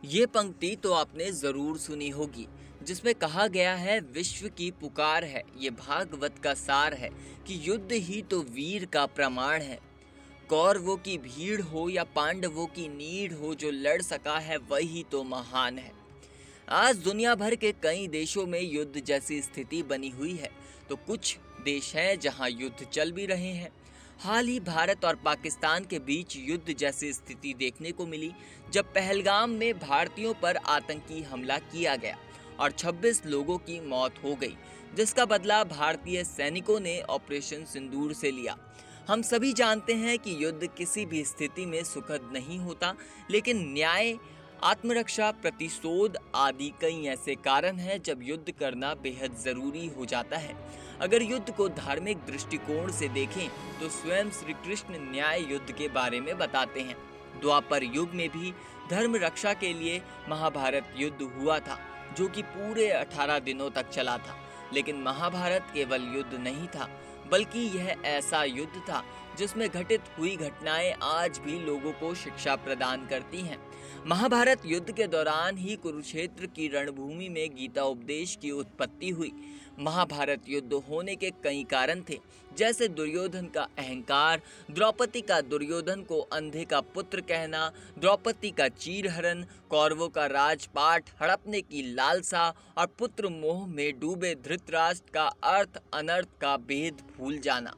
ये पंक्ति तो आपने जरूर सुनी होगी, जिसमें कहा गया है विश्व की पुकार है, ये भागवत का सार है कि युद्ध ही तो वीर का प्रमाण है। कौरवों की भीड़ हो या पांडवों की नीड हो, जो लड़ सका है वही तो महान है। आज दुनिया भर के कई देशों में युद्ध जैसी स्थिति बनी हुई है, तो कुछ देश हैं जहां युद्ध चल भी रहे हैं। हाल ही भारत और पाकिस्तान के बीच युद्ध जैसी स्थिति देखने को मिली, जब पहलगाम में भारतीयों पर आतंकी हमला किया गया और 26 लोगों की मौत हो गई, जिसका बदला भारतीय सैनिकों ने ऑपरेशन सिंदूर से लिया। हम सभी जानते हैं कि युद्ध किसी भी स्थिति में सुखद नहीं होता, लेकिन न्याय, आत्मरक्षा, प्रतिशोध आदि कई ऐसे कारण हैं जब युद्ध करना बेहद जरूरी हो जाता है। अगर युद्ध को धार्मिक दृष्टिकोण से देखें तो स्वयं श्री कृष्ण न्याय युद्ध के बारे में बताते हैं। द्वापर युग में भी धर्म रक्षा के लिए महाभारत युद्ध हुआ था, जो कि पूरे 18 दिनों तक चला था। लेकिन महाभारत केवल युद्ध नहीं था, बल्कि यह ऐसा युद्ध था जिसमें घटित हुई घटनाएं आज भी लोगों को शिक्षा प्रदान करती हैं। महाभारत युद्ध के दौरान ही कुरुक्षेत्र की रणभूमि में गीता उपदेश की उत्पत्ति हुई। महाभारत युद्ध होने के कई कारण थे, जैसे दुर्योधन का अहंकार, द्रौपदी का दुर्योधन को अंधे का पुत्र कहना, द्रौपदी का चीरहरण, कौरवों का राजपाट हड़पने की लालसा और पुत्र मोह में डूबे धृतराष्ट्र का अर्थ अनर्थ का भेद भूल जाना।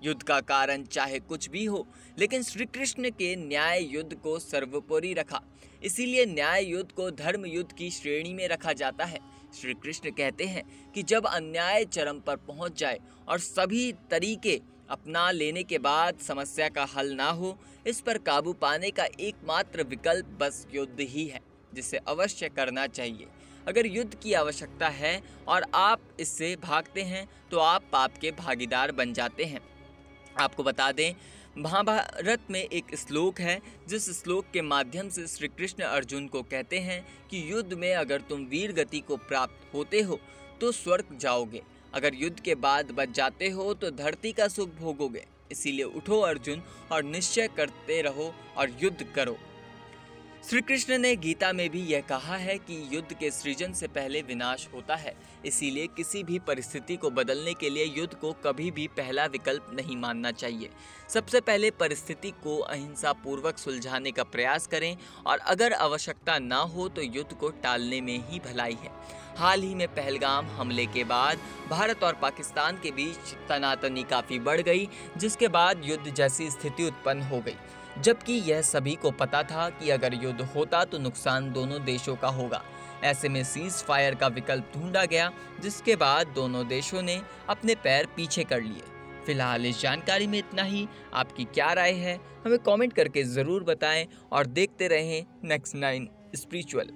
युद्ध का कारण चाहे कुछ भी हो, लेकिन श्री कृष्ण के न्याय युद्ध को सर्वोपरि रखा। इसीलिए न्याय युद्ध को धर्म युद्ध की श्रेणी में रखा जाता है। श्री कृष्ण कहते हैं कि जब अन्याय चरम पर पहुंच जाए और सभी तरीके अपना लेने के बाद समस्या का हल ना हो, इस पर काबू पाने का एकमात्र विकल्प बस युद्ध ही है, जिसे अवश्य करना चाहिए। अगर युद्ध की आवश्यकता है और आप इससे भागते हैं तो आप पाप के भागीदार बन जाते हैं। आपको बता दें, महाभारत में एक श्लोक है, जिस श्लोक के माध्यम से श्री कृष्ण अर्जुन को कहते हैं कि युद्ध में अगर तुम वीर गति को प्राप्त होते हो तो स्वर्ग जाओगे, अगर युद्ध के बाद बच जाते हो तो धरती का सुख भोगोगे। इसीलिए उठो अर्जुन और निश्चय करते रहो और युद्ध करो। श्री कृष्ण ने गीता में भी यह कहा है कि युद्ध के सृजन से पहले विनाश होता है। इसीलिए किसी भी परिस्थिति को बदलने के लिए युद्ध को कभी भी पहला विकल्प नहीं मानना चाहिए। सबसे पहले परिस्थिति को अहिंसा पूर्वक सुलझाने का प्रयास करें और अगर आवश्यकता ना हो तो युद्ध को टालने में ही भलाई है। हाल ही में पहलगाम हमले के बाद भारत और पाकिस्तान के बीच तनातनी काफ़ी बढ़ गई, जिसके बाद युद्ध जैसी स्थिति उत्पन्न हो गई, जबकि यह सभी को पता था कि अगर युद्ध होता तो नुकसान दोनों देशों का होगा। ऐसे में सीज फायर का विकल्प ढूंढा गया, जिसके बाद दोनों देशों ने अपने पैर पीछे कर लिए। फिलहाल इस जानकारी में इतना ही। आपकी क्या राय है, हमें कमेंट करके ज़रूर बताएं और देखते रहें नेक्स्ट 9 स्पिरिचुअल।